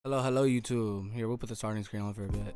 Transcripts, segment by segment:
Hello, YouTube. Here, we'll put the starting screen on for a bit.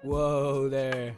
Whoa there.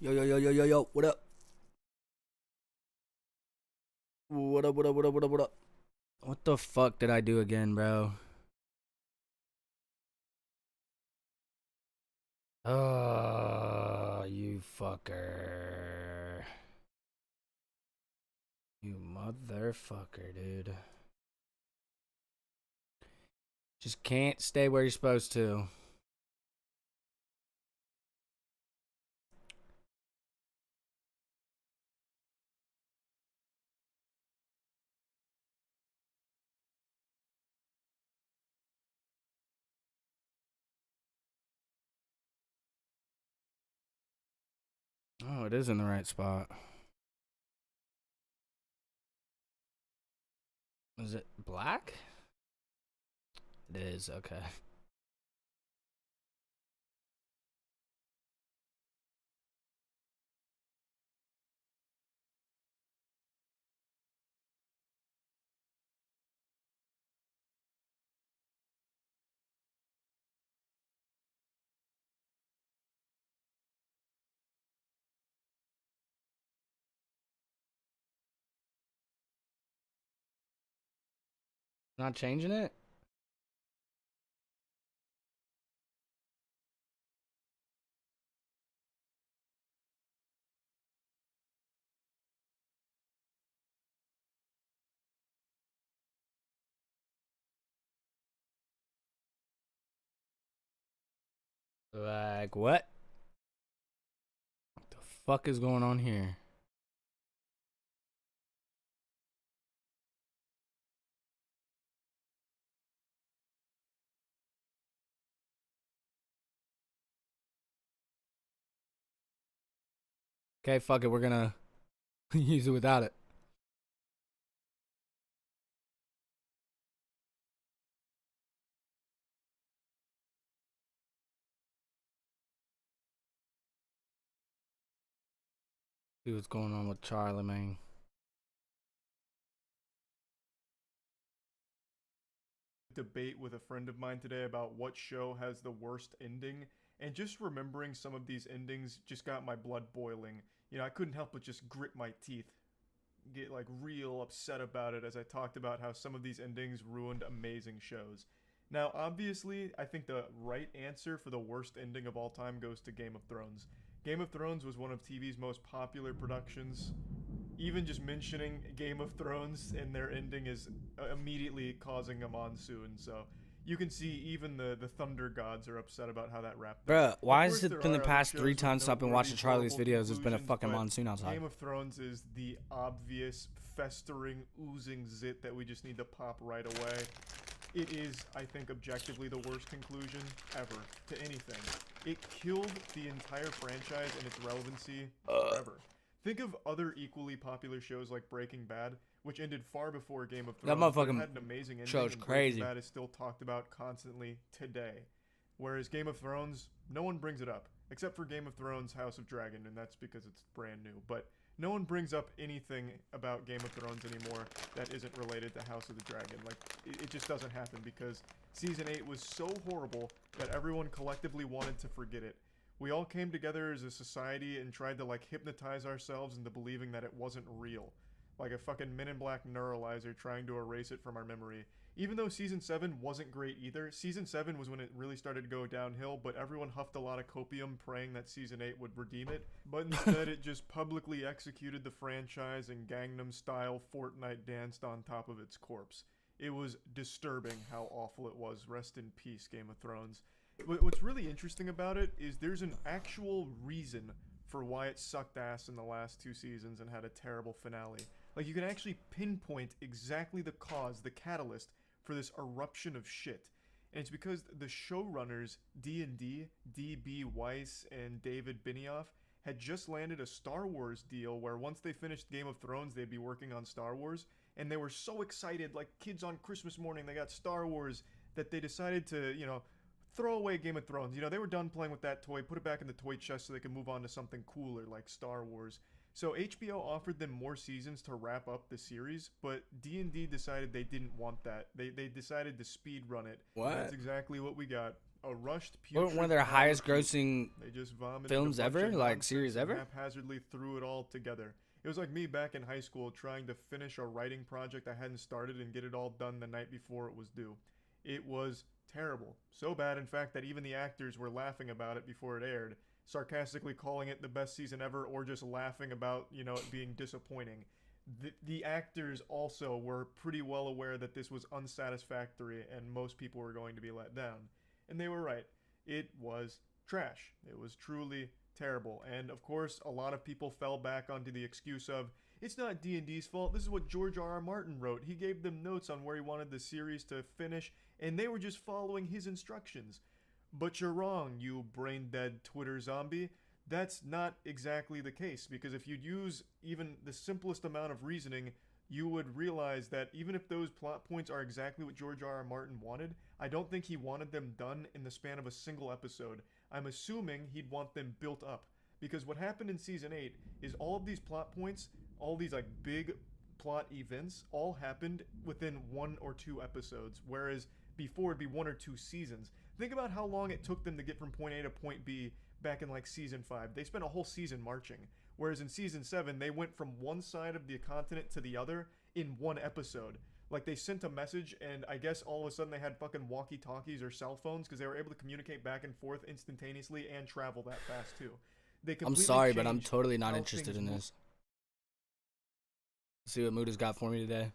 Yo, what up? What up? What the fuck did I do again, bro? Oh, you fucker. You motherfucker, dude. Just can't stay where you're supposed to. Oh, it is in the right spot. Is it black? It is, okay. Not changing it? Like, what? What the fuck is going on here? Okay, fuck it. We're gonna use it without it. See what's going on with Charlie, man. Debate with a friend of mine today about what show has the worst ending, and just remembering some of these endings just got my blood boiling. You know, I couldn't help but just grit my teeth, get like real upset about it as I talked about how some of these endings ruined amazing shows. Now, obviously, I think the right answer for the worst ending of all time goes to Game of Thrones. Game of Thrones was one of TV's most popular productions. Even just mentioning Game of Thrones and their ending is immediately causing a monsoon, so you can see even the Thunder Gods are upset about how that wrapped up. Bruh, why Of has course, it there been the are other past shows 3 with times I've been noteworthy, watching Charlie's horrible videos? There's been a conclusions, fucking but monsoon outside. Game of Thrones is the obvious, festering, oozing zit that we just need to pop right away. It is, I think, objectively the worst conclusion ever to anything. It killed the entire franchise and its relevancy forever. Think of other equally popular shows like Breaking Bad, which ended far before Game of That Thrones, but motherfucking had an amazing ending, show's and crazy. Breaking Bad is still talked about constantly today. Whereas Game of Thrones, no one brings it up, except for Game of Thrones House of Dragon, and that's because it's brand new. But no one brings up anything about Game of Thrones anymore that isn't related to House of the Dragon. Like, it just doesn't happen because Season 8 was so horrible that everyone collectively wanted to forget it. We all came together as a society and tried to, like, hypnotize ourselves into believing that it wasn't real. Like a fucking Men in Black neuralizer trying to erase it from our memory. Even though Season 7 wasn't great either, Season 7 was when it really started to go downhill, but everyone huffed a lot of copium praying that Season 8 would redeem it. But instead it just publicly executed the franchise and Gangnam-style Fortnite danced on top of its corpse. It was disturbing how awful it was. Rest in peace, Game of Thrones. What's really interesting about it is there's an actual reason for why it sucked ass in the last 2 seasons and had a terrible finale. Like, you can actually pinpoint exactly the cause, the catalyst, for this eruption of shit. And it's because the showrunners, D&D, D.B. Weiss and David Benioff, had just landed a Star Wars deal where once they finished Game of Thrones, they'd be working on Star Wars. And they were so excited, like kids on Christmas morning, they got Star Wars, that they decided to, you know, throw away Game of Thrones. You know, they were done playing with that toy, put it back in the toy chest so they could move on to something cooler like Star Wars. So HBO offered them more seasons to wrap up the series, but D&D decided they didn't want that. They decided to speed run it. What? That's exactly what we got. A rushed, One of their highest grossing they just vomited films a bunch ever? of Like, nonsense series and ever? haphazardly threw it all together. It was like me back in high school trying to finish a writing project I hadn't started and get it all done the night before it was due. It was terrible. So bad, in fact, that even the actors were laughing about it before it aired, sarcastically calling it the best season ever, or just laughing about, you know, it being disappointing. The actors also were pretty well aware that this was unsatisfactory and most people were going to be let down. And they were right. It was trash. It was truly terrible. And of course, a lot of people fell back onto the excuse of, it's not D&D's fault. This is what George R.R. Martin wrote. He gave them notes on where he wanted the series to finish, and they were just following his instructions. But you're wrong, you brain-dead Twitter zombie. That's not exactly the case, because if you'd use even the simplest amount of reasoning, you would realize that even if those plot points are exactly what George R.R. Martin wanted, I don't think he wanted them done in the span of a single episode. I'm assuming he'd want them built up. Because what happened in Season 8 is all of these plot points, all these like big plot events, all happened within 1 or 2 episodes, whereas before it'd be 1 or 2 seasons. Think about how long it took them to get from point A to point B back in like Season 5. They spent a whole season marching. Whereas in Season 7, they went from one side of the continent to the other in 1 episode. Like, they sent a message, and I guess all of a sudden they had fucking walkie-talkies or cell phones because they were able to communicate back and forth instantaneously and travel that fast, too. I'm sorry, but I'm totally not interested in this. See what Mood has got for me today.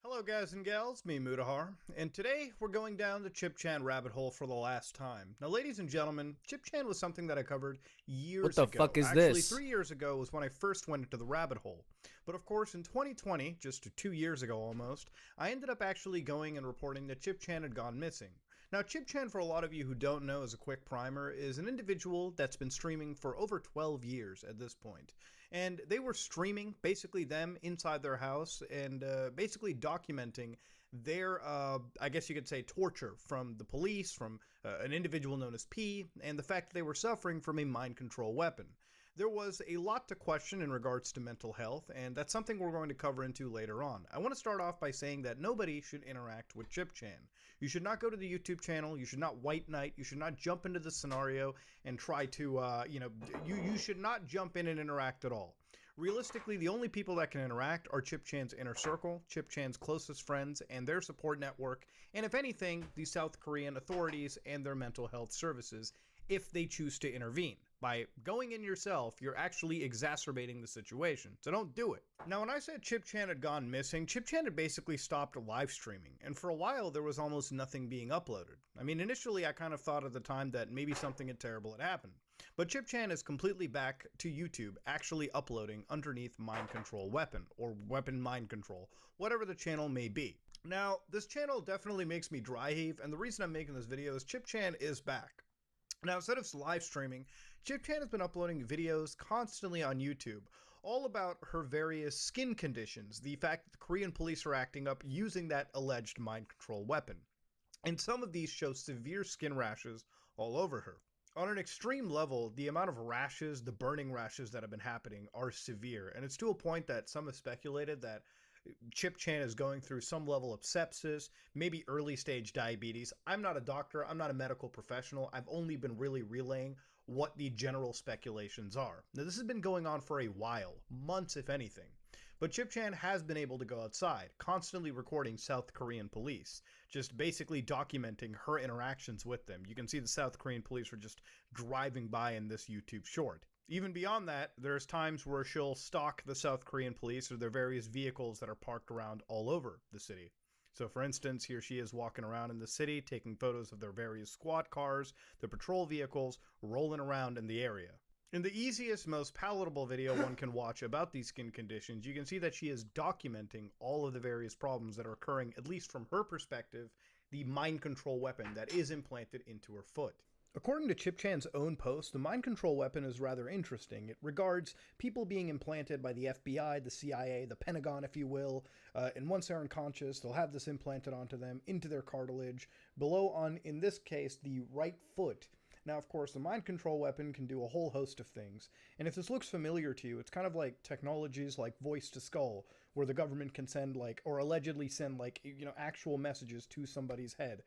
Hello guys and gals, me Mudahar, and today we're going down the ChipChan rabbit hole for the last time. Now ladies and gentlemen, ChipChan was something that I covered years ago. What the fuck is Actually, this? 3 years ago was when I first went into the rabbit hole. But of course in 2020, just 2 years ago almost, I ended up actually going and reporting that ChipChan had gone missing. Now ChipChan, for a lot of you who don't know as a quick primer, is an individual that's been streaming for over 12 years at this point. And they were streaming, basically them inside their house, and basically documenting their, I guess you could say, torture from the police, from an individual known as P, and the fact that they were suffering from a mind control weapon. There was a lot to question in regards to mental health, and that's something we're going to cover into later on. I want to start off by saying that nobody should interact with ChipChan. You should not go to the YouTube channel, you should not white knight, you should not jump into the scenario and try to, you should not jump in and interact at all. Realistically, the only people that can interact are ChipChan's inner circle, ChipChan's closest friends, and their support network, and if anything, the South Korean authorities and their mental health services, if they choose to intervene. By going in yourself, you're actually exacerbating the situation, so don't do it. Now, when I said ChipChan had gone missing, ChipChan had basically stopped live streaming, and for a while there was almost nothing being uploaded. I mean, initially I kind of thought at the time that maybe something terrible had happened. But ChipChan is completely back to YouTube, actually uploading underneath Mind Control Weapon, or Weapon Mind Control, whatever the channel may be. Now, this channel definitely makes me dry heave, and the reason I'm making this video is ChipChan is back. Now, instead of live streaming, ChipChan has been uploading videos constantly on YouTube, all about her various skin conditions, the fact that the Korean police are acting up using that alleged mind control weapon. And some of these show severe skin rashes all over her. On an extreme level, the amount of rashes, the burning rashes that have been happening are severe, and it's to a point that some have speculated that ChipChan is going through some level of sepsis, maybe early stage diabetes. I'm not a doctor, I'm not a medical professional, I've only been really relaying what the general speculations are. Now this has been going on for a while, months if anything, but ChipChan has been able to go outside, constantly recording South Korean police, just basically documenting her interactions with them. You can see the South Korean police are just driving by in this YouTube short. Even beyond that, there's times where she'll stalk the South Korean police or their various vehicles that are parked around all over the city. So for instance, here she is walking around in the city, taking photos of their various squad cars, their patrol vehicles, rolling around in the area. In the easiest, most palatable video one can watch about these skin conditions, you can see that she is documenting all of the various problems that are occurring, at least from her perspective, the mind control weapon that is implanted into her foot. According to ChipChan's own post, the mind control weapon is rather interesting. It regards people being implanted by the FBI, the CIA, the Pentagon, if you will, and once they're unconscious, they'll have this implanted onto them, into their cartilage, below on, in this case, the right foot. Now, of course, the mind control weapon can do a whole host of things, and if this looks familiar to you, it's kind of like technologies like voice to skull, where the government can send, like, or allegedly send, like, actual messages to somebody's head.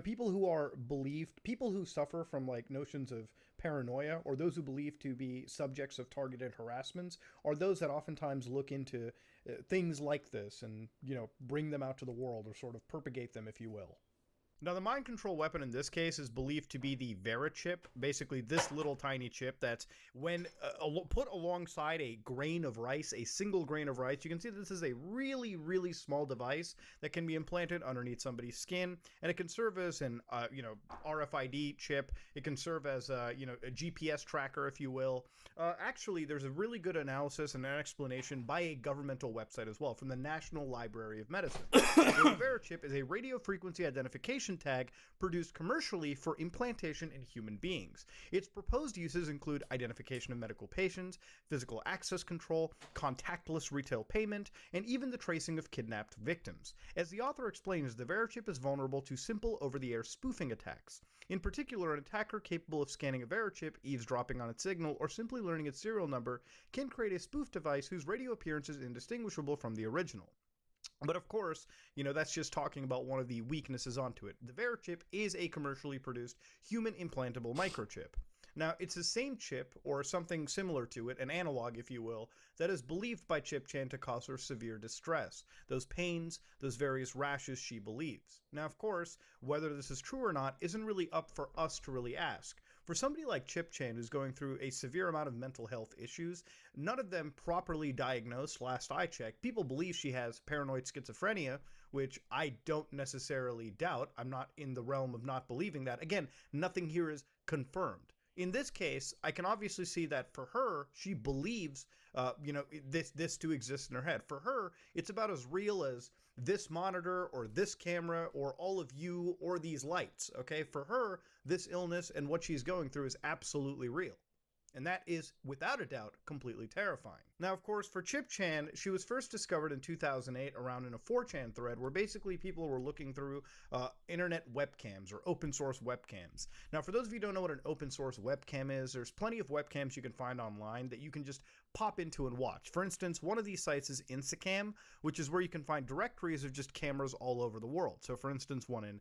People who are believed, people who suffer from, like, notions of paranoia, or those who believe to be subjects of targeted harassments, are those that oftentimes look into things like this and, bring them out to the world, or sort of propagate them, if you will. Now, the mind control weapon in this case is believed to be the Vera chip, basically this little tiny chip that's when put alongside a grain of rice, a single grain of rice, you can see that this is a really, really small device that can be implanted underneath somebody's skin, and it can serve as an, RFID chip. It can serve as, a GPS tracker, if you will. Actually, there's a really good analysis and an explanation by a governmental website as well, from the National Library of Medicine. The Vera chip is a radio frequency identification tag produced commercially for implantation in human beings. Its proposed uses include identification of medical patients, physical access control, contactless retail payment, and even the tracing of kidnapped victims. As the author explains, the Vera chip is vulnerable to simple over-the-air spoofing attacks. In particular, an attacker capable of scanning a Vera chip, eavesdropping on its signal, or simply learning its serial number can create a spoof device whose radio appearance is indistinguishable from the original. But of course, that's just talking about one of the weaknesses onto it. The Vera chip is a commercially produced human implantable microchip. Now, it's the same chip, or something similar to it, an analog if you will, that is believed by ChipChan to cause her severe distress, those pains, those various rashes she believes. Now, of course, whether this is true or not isn't really up for us to really ask. For somebody like Chip Chan, who's going through a severe amount of mental health issues, none of them properly diagnosed last I checked. People believe she has paranoid schizophrenia, which I don't necessarily doubt. I'm not in the realm of not believing that. Again, nothing here is confirmed. In this case, I can obviously see that for her, she believes, this to exist in her head. For her, it's about as real as this monitor or this camera or all of you or these lights, okay? For her, this illness and what she's going through is absolutely real. And that is, without a doubt, completely terrifying. Now, of course, for Chip Chan, she was first discovered in 2008 around in a 4chan thread where basically people were looking through internet webcams or open source webcams. Now, for those of you who don't know what an open source webcam is, there's plenty of webcams you can find online that you can just pop into and watch. For instance, one of these sites is Instacam, which is where you can find directories of just cameras all over the world. So, for instance, one in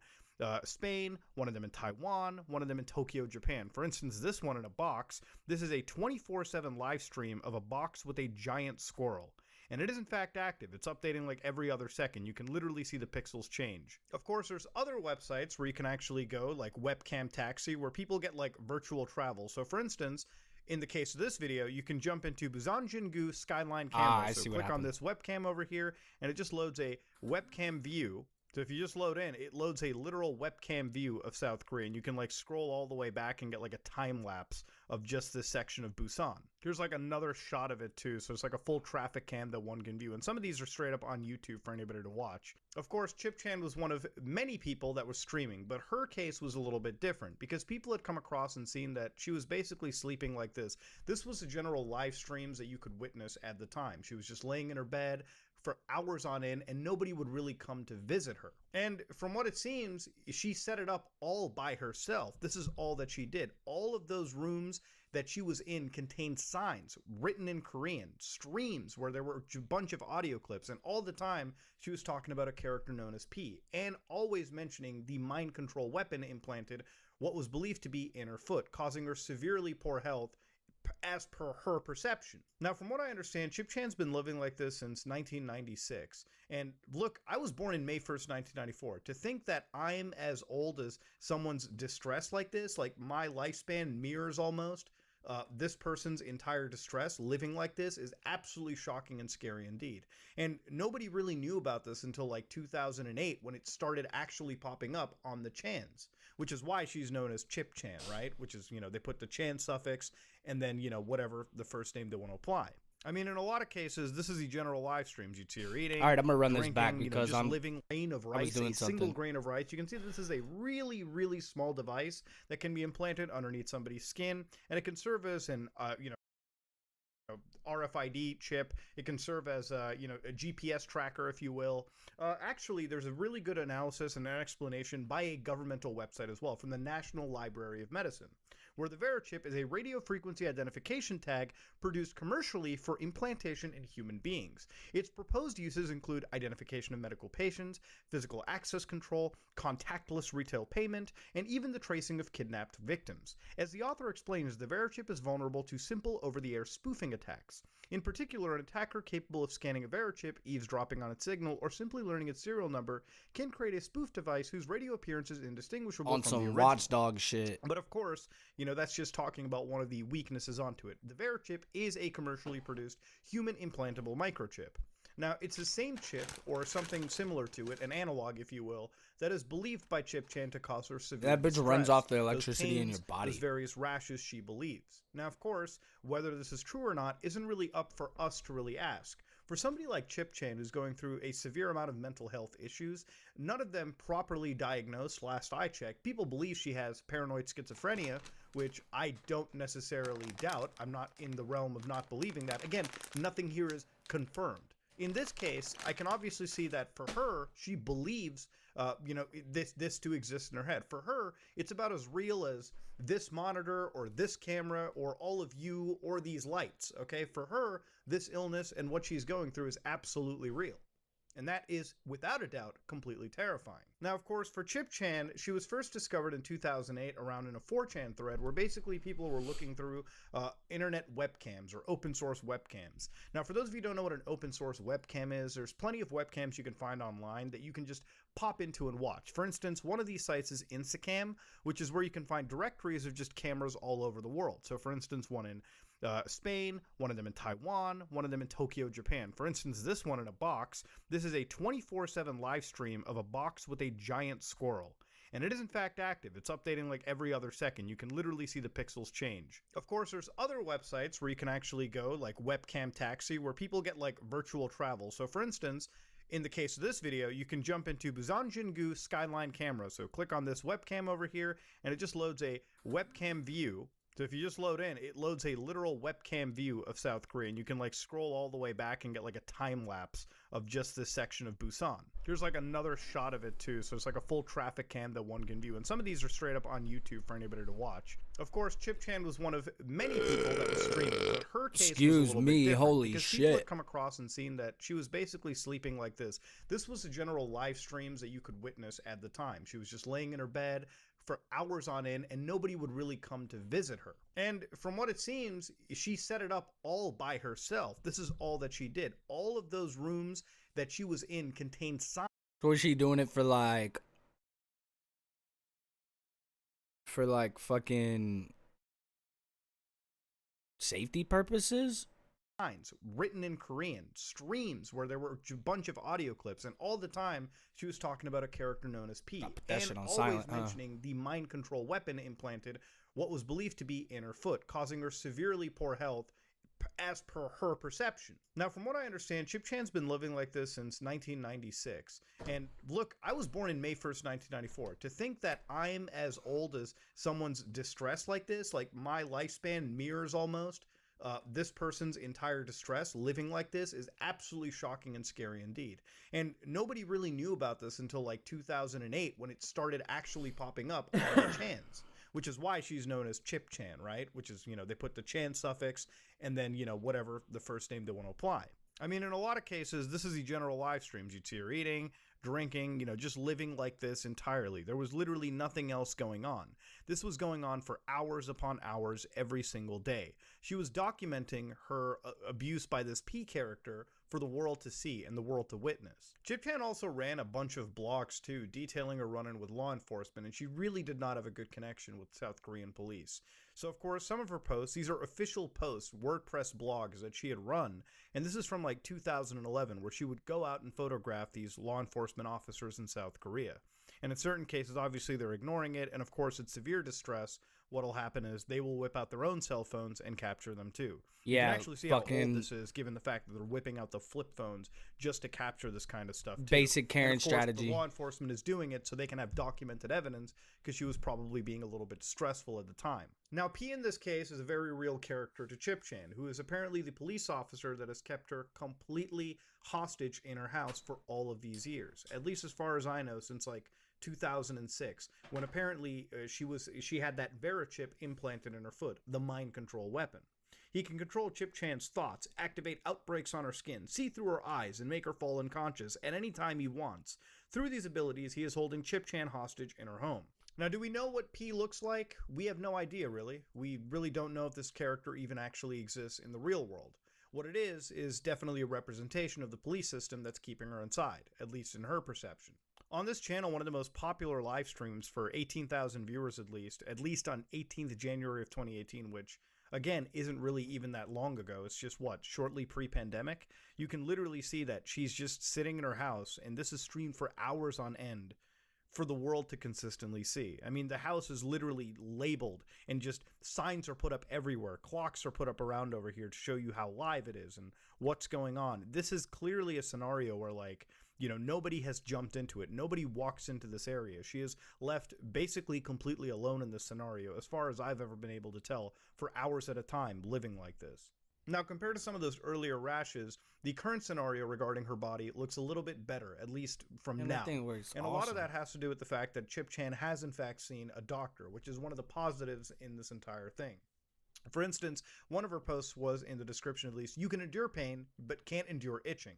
Spain, one of them in Taiwan, one of them in Tokyo, Japan. For instance, this one in a box, this is a 24/7 live stream of a box with a giant squirrel. And it is in fact active. It's updating like every other second. You can literally see the pixels change. Of course, there's other websites where you can actually go, like Webcam Taxi, where people get like virtual travel. So for instance, in the case of this video, you can jump into Busan Jingu Skyline Camera. So click on this webcam over here, and it just loads a webcam view. So if you just load in, it loads a literal webcam view of South Korea, and you can like scroll all the way back and get like a time lapse of just this section of Busan. Here's like another shot of it too, so it's like a full traffic cam that one can view, and some of these are straight up on YouTube for anybody to watch. Of course, Chip Chan was one of many people that was streaming, but her case was a little bit different because people had come across and seen that she was basically sleeping like this. This was the general live streams that you could witness at the time. She was just laying in her bed for hours on end, and nobody would really come to visit her. And from what it seems, she set it up all by herself. This is all that she did. All of those rooms that she was in contained signs written in Korean, streams where there were a bunch of audio clips, and all the time she was talking about a character known as P, and always mentioning the mind control weapon implanted, what was believed to be in her foot, causing her severely poor health as per her perception. Now, from what I understand, Chip Chan's been living like this since 1996. And look, I was born in May 1st, 1994. To think that I'm as old as someone's distress like this, like my lifespan mirrors almost this person's entire distress, living like this, is absolutely shocking and scary indeed. And nobody really knew about this until like 2008 when it started actually popping up on the Chans, which is why she's known as Chip Chan, right? Which is, they put the Chan suffix and then, whatever the first name they want to apply. I mean, in a lot of cases, this is the general live streams. You'd see her eating. All right, I'm gonna run drinking, this back because just I'm living grain of rice, doing single grain of rice. You can see this is a really, really small device that can be implanted underneath somebody's skin, and it can serve as an, RFID chip. It can serve as a GPS tracker, if you will. Actually, there's a really good analysis and an explanation by a governmental website as well from the National Library of Medicine, where the VeriChip is a radio frequency identification tag produced commercially for implantation in human beings. Its proposed uses include identification of medical patients, physical access control, contactless retail payment, and even the tracing of kidnapped victims. As the author explains, the VeriChip is vulnerable to simple over-the-air spoofing attacks. In particular, an attacker capable of scanning a VeriChip, eavesdropping on its signal, or simply learning its serial number can create a spoof device whose radio appearance is indistinguishable on from the some original. watchdog shit. But of course, that's just talking about one of the weaknesses onto it. The VeriChip is a commercially produced human implantable microchip. Now, it's the same chip, or something similar to it, an analog, if you will, that is believed by Chip Chan to cause her severe That bitch distress, runs off the those electricity in pains, your body. those various rashes she believes. Now, of course, whether this is true or not isn't really up for us to really ask. For somebody like Chip Chan, who's going through a severe amount of mental health issues, none of them properly diagnosed last I checked. People believe she has paranoid schizophrenia, which I don't necessarily doubt. I'm not in the realm of not believing that. Again, nothing here is confirmed. In this case, I can obviously see that for her, she believes, this to exist in her head. For her, it's about as real as this monitor or this camera or all of you or these lights, okay? For her, this illness and what she's going through is absolutely real. And that is, without a doubt, completely terrifying. Now, of course, for Chip Chan, she was first discovered in 2008 around in a 4chan thread where basically people were looking through internet webcams or open source webcams. Now, for those of you who don't know what an open source webcam is, there's plenty of webcams you can find online that you can just pop into and watch. For instance, one of these sites is Instacam, which is where you can find directories of just cameras all over the world. So, for instance, one in Spain, one of them in Taiwan, one of them in Tokyo, Japan. For instance, this one in a box, this is a 24/7 live stream of a box with a giant squirrel. And it is in fact active. It's updating like every other second. You can literally see the pixels change. Of course, there's other websites where you can actually go, like Webcam Taxi, where people get like virtual travel. So for instance, in the case of this video, you can jump into Busan Jingu Skyline Camera. So click on this webcam over here, and it just loads a webcam view. So if you just load in, it loads a literal webcam view of South Korea, and you can like scroll all the way back and get like a time lapse of just this section of Busan. Here's like another shot of it too, so it's like a full traffic cam that one can view, and some of these are straight up on YouTube for anybody to watch. Of course, Chip Chan was one of many people that was streaming, but her case was a little bit different, holy because shit. people had come across and seen that she was basically sleeping like this. This was the general live streams that you could witness at the time. She was just laying in her bed for hours on end, and nobody would really come to visit her. And from what it seems, she set it up all by herself. This is all that she did. All of those rooms that she was in contained signs. So was she doing it for like fucking safety purposes? Written in Korean, streams where there were a bunch of audio clips, and all the time she was talking about a character known as P, and always silent, mentioning the mind control weapon implanted, what was believed to be in her foot, causing her severely poor health as per her perception. Now, from what I understand, Chip Chan's been living like this since 1996. And look, I was born in May 1st, 1994. To think that I'm as old as someone's distress like this, like my lifespan mirrors almost this person's entire distress, living like this, is absolutely shocking and scary indeed. And nobody really knew about this until like 2008 when it started actually popping up on the Chans, which is why she's known as Chip Chan, right? Which is, you know, they put the Chan suffix and then, you know, whatever the first name they want to apply. I mean, in a lot of cases, this is the general live streams. You'd see her eating, drinking, you know, just living like this entirely. There was literally nothing else going on. This was going on for hours upon hours every single day. She was documenting her abuse by this P character for the world to see and the world to witness. Chip Chan also ran a bunch of blogs too, detailing her run-in with law enforcement, and she really did not have a good connection with South Korean police. So of course, some of her posts, these are official posts, WordPress blogs that she had run, and this is from like 2011, where she would go out and photograph these law enforcement officers in South Korea. And in certain cases, obviously they're ignoring it, and of course it's severe distress. What'll happen is they will whip out their own cell phones and capture them too. Yeah, you can actually see how old this is, given the fact that they're whipping out the flip phones just to capture this kind of stuff too. Basic Karen strategy. The law enforcement is doing it so they can have documented evidence, because she was probably being a little bit stressful at the time. Now, P in this case is a very real character to Chip Chan, who is apparently the police officer that has kept her completely hostage in her house for all of these years, at least as far as I know, since like 2006, when apparently she had that Vera chip implanted in her foot, the mind control weapon. He can control Chip Chan's thoughts, activate outbreaks on her skin, see through her eyes, and make her fall unconscious at any time he wants. Through these abilities, he is holding Chip Chan hostage in her home. Now, do we know what P looks like? We have no idea, really. We really don't know if this character even actually exists in the real world. What it is definitely a representation of the police system that's keeping her inside, at least in her perception. On this channel, one of the most popular live streams for 18,000 viewers at least on 18th January of 2018, which, again, isn't really even that long ago. It's just, what, shortly pre-pandemic? You can literally see that she's just sitting in her house, and this is streamed for hours on end for the world to consistently see. I mean, the house is literally labeled, and just signs are put up everywhere. Clocks are put up around over here to show you how live it is and what's going on. This is clearly a scenario where, like, you know, nobody has jumped into it. Nobody walks into this area. She is left basically completely alone in this scenario, as far as I've ever been able to tell, for hours at a time, living like this. Now, compared to some of those earlier rashes, the current scenario regarding her body looks a little bit better, at least from now. And a lot of that has to do with the fact that Chip Chan has in fact seen a doctor, which is one of the positives in this entire thing. For instance, one of her posts was, in the description at least, "You can endure pain, but can't endure itching."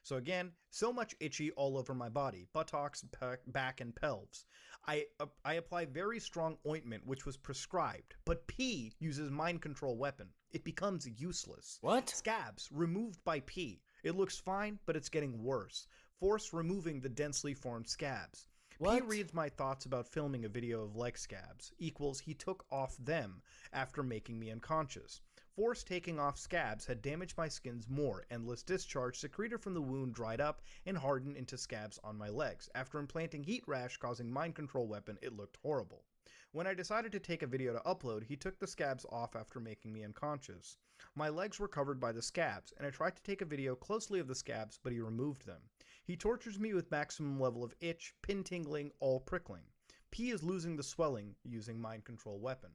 So again, so much itchy all over my body, buttocks, back, and pelves. I apply very strong ointment, which was prescribed, but P uses mind control weapon. It becomes useless. What? Scabs, removed by P. It looks fine, but it's getting worse. Force removing the densely formed scabs. What? P reads my thoughts about filming a video of leg scabs, equals he took off them after making me unconscious. Force taking off scabs had damaged my skins more. Endless discharge secreted from the wound dried up and hardened into scabs on my legs. After implanting heat rash causing mind control weapon, it looked horrible. When I decided to take a video to upload, he took the scabs off after making me unconscious. My legs were covered by the scabs, and I tried to take a video closely of the scabs, but he removed them. He tortures me with maximum level of itch, pin tingling, all prickling. P is losing the swelling using mind control weapon.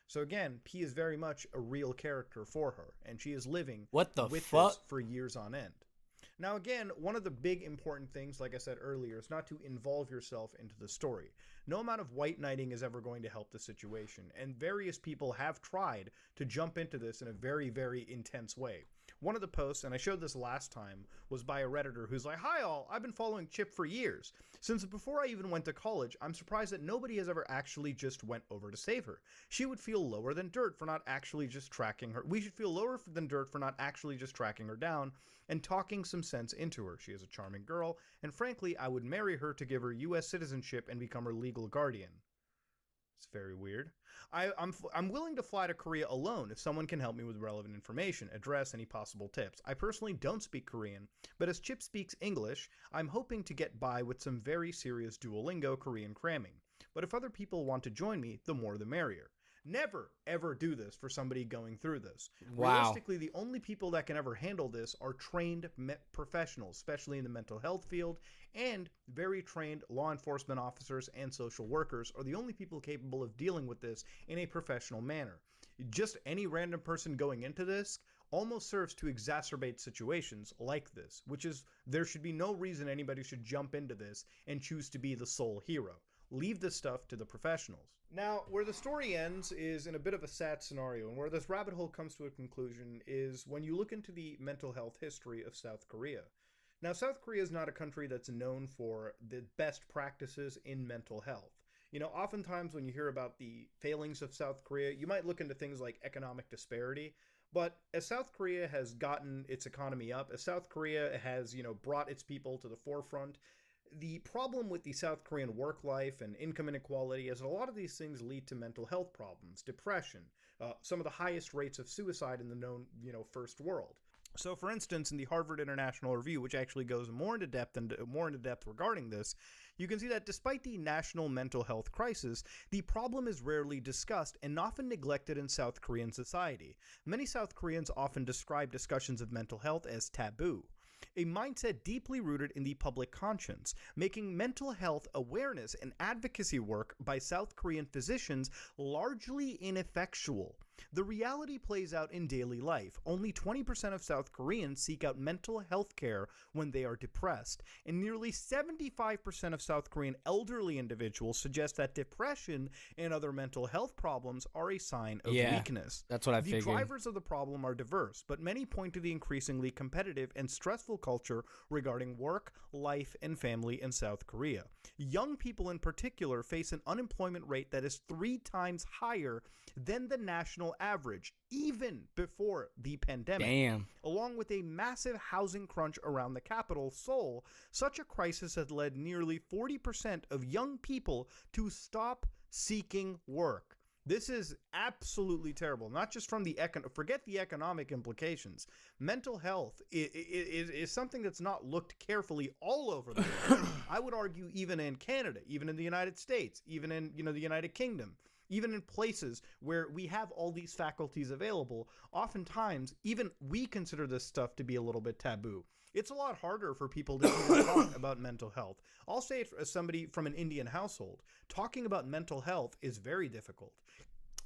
So again, P is very much a real character for her, and she is living What the with fuck? this for years on end. Now again, one of the big important things, like I said earlier, is not to involve yourself into the story. No amount of white knighting is ever going to help the situation, and various people have tried to jump into this in a very, very intense way. One of the posts, and I showed this last time, was by a Redditor who's like, "Hi all, I've been following Chip for years. Since before I even went to college, I'm surprised that nobody has ever actually just went over to save her. She would feel lower than dirt for not actually just tracking her. We should feel lower than dirt for not actually just tracking her down and talking some sense into her. She is a charming girl, and frankly, I would marry her to give her US citizenship and become her legal guardian." It's very weird. I'm willing to fly to Korea alone if someone can help me with relevant information, address any possible tips. I personally don't speak Korean, but as Chip speaks English, I'm hoping to get by with some very serious Duolingo Korean cramming. But if other people want to join me, the more the merrier. Never, ever do this for somebody going through this. Wow. Realistically, the only people that can ever handle this are trained professionals, especially in the mental health field, and very trained law enforcement officers and social workers are the only people capable of dealing with this in a professional manner. Just any random person going into this almost serves to exacerbate situations like this, which is, there should be no reason anybody should jump into this and choose to be the sole hero. Leave this stuff to the professionals. Now, where the story ends is in a bit of a sad scenario, and where this rabbit hole comes to a conclusion is when you look into the mental health history of South Korea. Now, South Korea is not a country that's known for the best practices in mental health. You know, oftentimes when you hear about the failings of South Korea, you might look into things like economic disparity, but as South Korea has gotten its economy up, as South Korea has, brought its people to the forefront, the problem with the South Korean work life and income inequality is that a lot of these things lead to mental health problems, depression, some of the highest rates of suicide in the known, first world. So, for instance, in the Harvard International Review, which actually goes more into depth regarding this, you can see that despite the national mental health crisis, the problem is rarely discussed and often neglected in South Korean society. Many South Koreans often describe discussions of mental health as taboo, a mindset deeply rooted in the public conscience, making mental health awareness and advocacy work by South Korean physicians largely ineffectual. The reality plays out in daily life. Only 20% of South Koreans seek out mental health care when they are depressed, and nearly 75% of South Korean elderly individuals suggest that depression and other mental health problems are a sign of weakness. That's what I figured. The drivers of the problem are diverse, but many point to the increasingly competitive and stressful culture regarding work, life, and family in South Korea. Young people in particular face an unemployment rate that is 3 times higher than the national average, even before the pandemic. Damn. Along with a massive housing crunch around the capital, Seoul, such a crisis has led nearly 40% of young people to stop seeking work. This is absolutely terrible, not just from the forget the economic implications. Mental health is something that's not looked carefully all over the world. I would argue even in Canada, even in the United States, even in the United Kingdom, even in places where we have all these faculties available, oftentimes even we consider this stuff to be a little bit taboo. It's a lot harder for people to even talk about mental health. I'll say it as somebody from an Indian household. Talking about mental health is very difficult.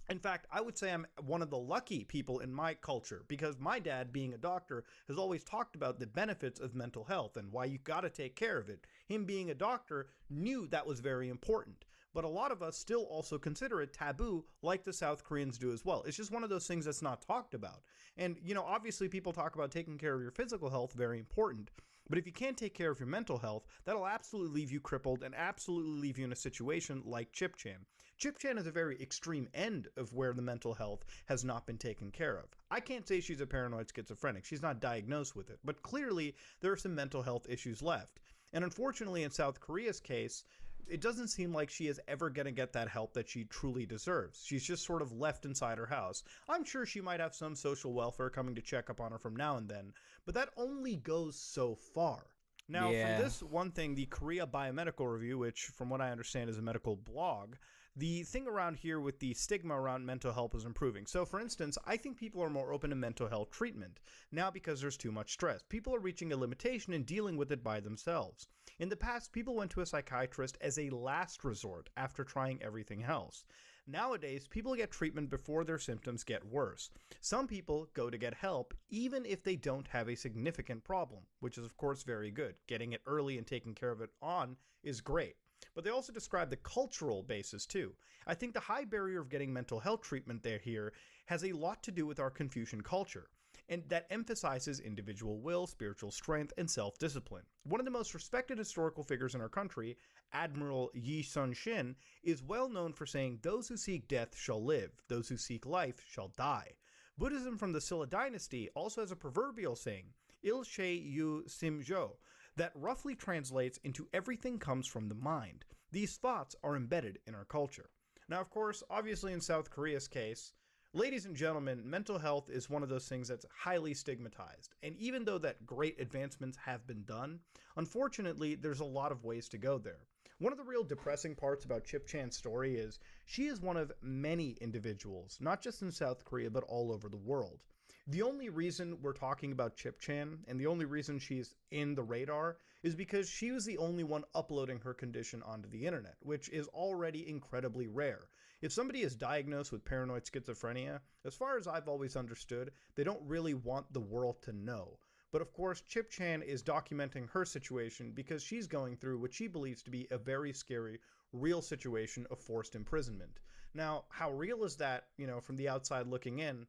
In fact, I would say I'm one of the lucky people in my culture because my dad, being a doctor, has always talked about the benefits of mental health and why you got to take care of it. Him being a doctor knew that was very important. But a lot of us still also consider it taboo like the South Koreans do as well. It's just one of those things that's not talked about. And, obviously people talk about taking care of your physical health, very important. But if you can't take care of your mental health, that'll absolutely leave you crippled and absolutely leave you in a situation like Chip Chan. Chip Chan is a very extreme end of where the mental health has not been taken care of. I can't say she's a paranoid schizophrenic. She's not diagnosed with it. But clearly, there are some mental health issues left. And unfortunately, in South Korea's case, it doesn't seem like she is ever going to get that help that she truly deserves. She's just sort of left inside her house. I'm sure she might have some social welfare coming to check up on her from now and then, but that only goes so far. Now, Yeah. from this one thing, the Korea Biomedical Review, which from what I understand is a medical blog, the thing around here with the stigma around mental health is improving. So, for instance, I think people are more open to mental health treatment now because there's too much stress. People are reaching a limitation and dealing with it by themselves. In the past, people went to a psychiatrist as a last resort after trying everything else. Nowadays, people get treatment before their symptoms get worse. Some people go to get help even if they don't have a significant problem, which is of course very good. Getting it early and taking care of it on is great. But they also describe the cultural basis too. I think the high barrier of getting mental health treatment here has a lot to do with our Confucian culture, and that emphasizes individual will, spiritual strength, and self-discipline. One of the most respected historical figures in our country, Admiral Yi Sun-shin, is well known for saying, "Those who seek death shall live, those who seek life shall die." Buddhism from the Silla dynasty also has a proverbial saying, "Il she yu sim jo," that roughly translates into everything comes from the mind. These thoughts are embedded in our culture. Now, of course, obviously in South Korea's case, ladies and gentlemen, mental health is one of those things that's highly stigmatized. And even though that great advancements have been done, unfortunately, there's a lot of ways to go there. One of the real depressing parts about Chip Chan's story is she is one of many individuals, not just in South Korea, but all over the world. The only reason we're talking about Chip Chan, and the only reason she's in the radar, is because she was the only one uploading her condition onto the internet, which is already incredibly rare. If somebody is diagnosed with paranoid schizophrenia, as far as I've always understood, they don't really want the world to know. But of course, Chip Chan is documenting her situation because she's going through what she believes to be a very scary, real situation of forced imprisonment. Now, how real is that, from the outside looking in?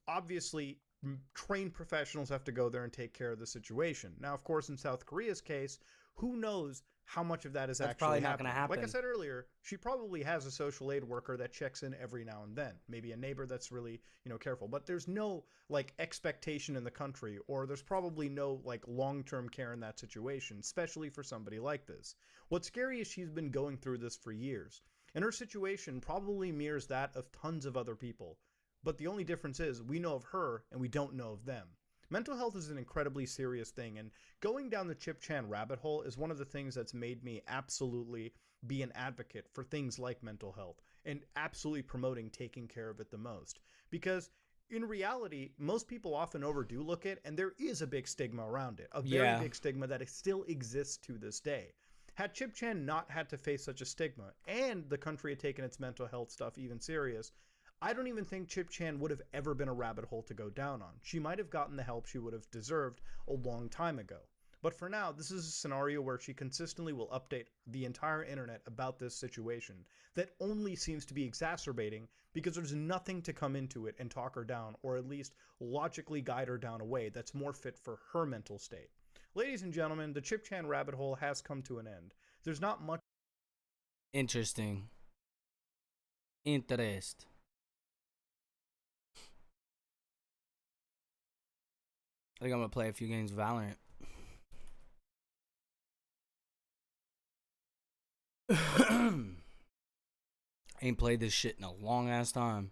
Obviously, trained professionals have to go there and take care of the situation. Now, of course, in South Korea's case, who knows how much of that is That's actually probably not happening. gonna happen. Like I said earlier, she probably has a social aid worker that checks in every now and then. Maybe a neighbor that's really, careful. But there's no, expectation in the country, or there's probably no, long-term care in that situation, especially for somebody like this. What's scary is she's been going through this for years, and her situation probably mirrors that of tons of other people. But the only difference is we know of her and we don't know of them. Mental health is an incredibly serious thing, and going down the Chip Chan rabbit hole is one of the things that's made me absolutely be an advocate for things like mental health and absolutely promoting taking care of it the most. Because in reality, most people often overdo look at, and there is a big stigma around it, a very big stigma that still exists to this day. Had Chip Chan not had to face such a stigma, and the country had taken its mental health stuff even serious, I don't even think Chip Chan would have ever been a rabbit hole to go down on. She might have gotten the help she would have deserved a long time ago. But for now, this is a scenario where she consistently will update the entire internet about this situation that only seems to be exacerbating because there's nothing to come into it and talk her down, or at least logically guide her down a way that's more fit for her mental state. Ladies and gentlemen, the Chip Chan rabbit hole has come to an end. There's not much. Interesting. Interest. I think I'm gonna play a few games of Valorant. Ain't played this shit in a long ass time.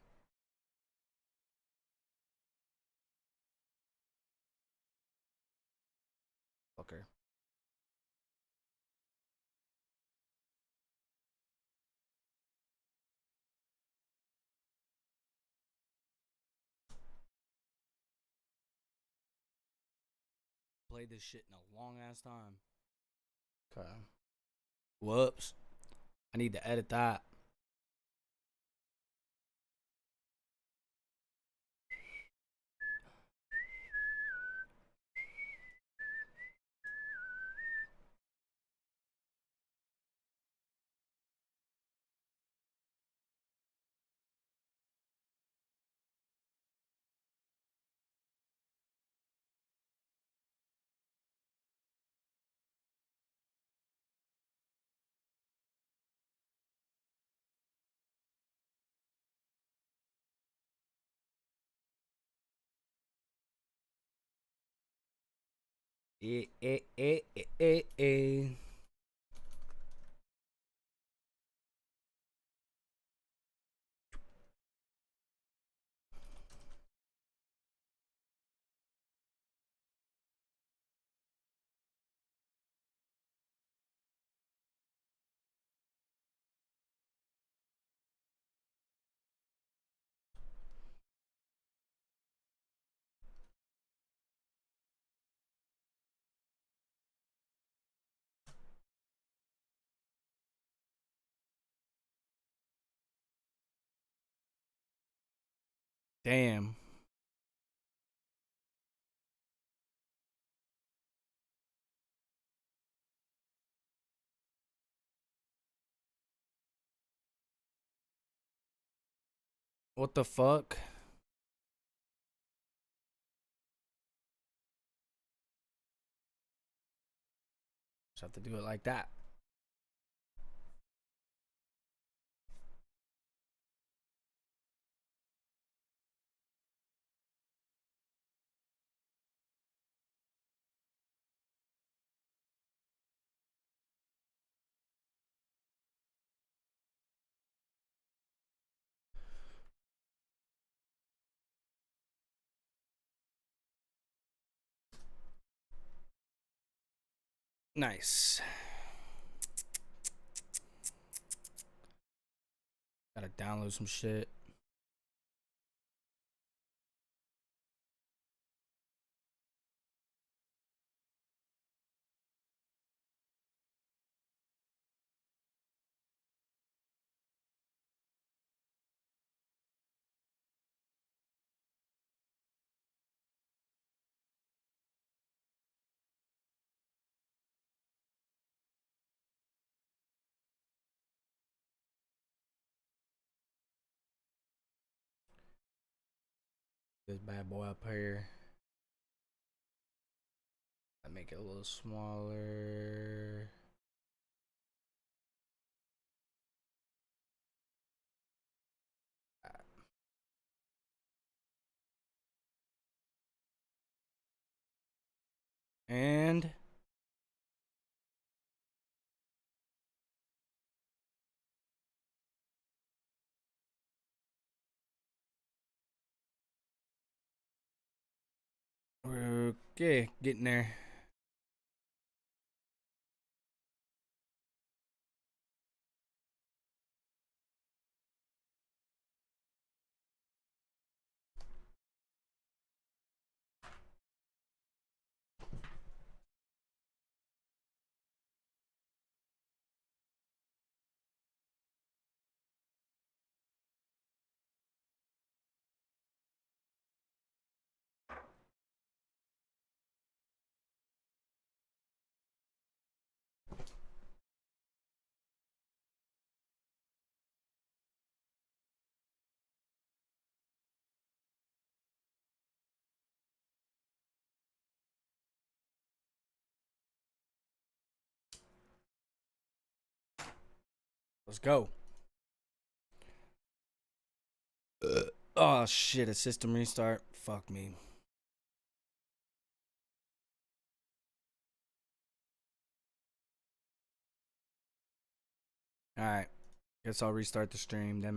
Fucker. Played this shit in a long ass time. Okay. Whoops. I need to edit that. Eh. Damn. What the fuck? Just have to do it like that. Nice. Gotta download some shit. This bad boy up here. I make it a little smaller. And okay, getting there. Let's go. Oh shit, a system restart. Fuck me. Alright. Guess I'll restart the stream. Damn it.